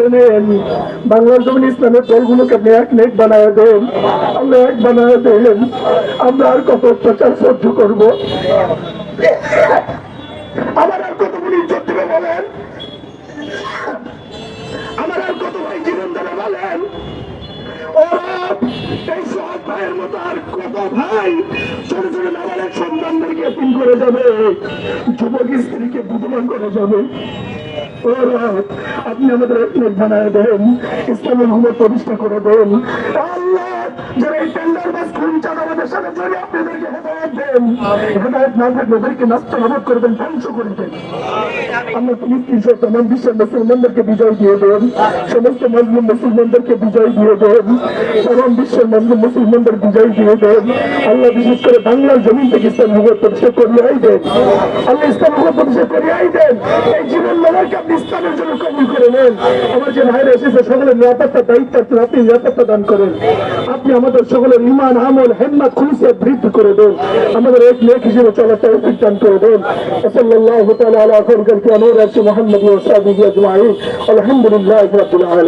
করে নেন। বাংলার জমিন ইসলামের দলগুলোকে আপনি এক নেক বানায় দেন, আল্লাহ এক বানায় দেন। আমরা আর কত অত্যাচার সহ্য করবো? আমার আর কতগুলি ইজ্জত দিবে বলেন? আমার আর কত ভাই জীবন দেবে বলেন? এই সৎ ভাইয়ের মতো আর কত ভাই ছোট ছোট নাবালের সন্তানদেরকে এতিম করে যাবে, যুবক স্ত্রীকে বুধমান করে যাবে। আপনি আমাদের এক বানায় দেন, ইসলামের হুকুমত প্রতিষ্ঠা করে দেন। আল্লাহ, যারা এই টেন্ডার বাস খুন চাঁদাবাদের সাথে জড়িয়ে আপনাদেরকে হেদায়েত দেন, হেদায়েত না থাকলে ওদেরকে নাস্তানাবুদ করবেন, ধ্বংস করে দেন। আল্লাহ তুমি তামাম বিশ্বের মুসলমানদেরকে বিজয় দিয়ে দেন, সমস্ত মজলুম মুসলমানদেরকে বিজয় দিয়ে দেন, তামাম বিশ্বের মজলুম মুসলমানদের বিজয় দিয়ে দেন। আল্লাহ বিশেষ করে বাংলার জমিন থেকে ইসলাম হুকুমত প্রতিষ্ঠা করিয়াই দেন। আল্লাহ ইসলাম হুকুমত প্রতিষ্ঠা করিয়াই দেন। এই জীবন মানকে আপনি ইসলামের জন্য কবুল করে নেন। আমার যে ভাইরা এসেছে সকলের নিরাপত্তার দায়িত্ব আপনি নিরাপত্তা দান করেন। আপনি আমাদের সকলের ঈমান, আমল, হিম্মত, খুলুসিয়ত বৃদ্ধি করে দেন। আমাদের এক নেক হিসেবে চলার তৌফিক দান করে দেন। সাল্লাল্লাহু তাআলা আলা খায়রিল কানূর মুহাম্মদ ওয়া সাহবিহি আজমাইন। আলহামদুলিল্লাহি রাব্বিল আলামিন।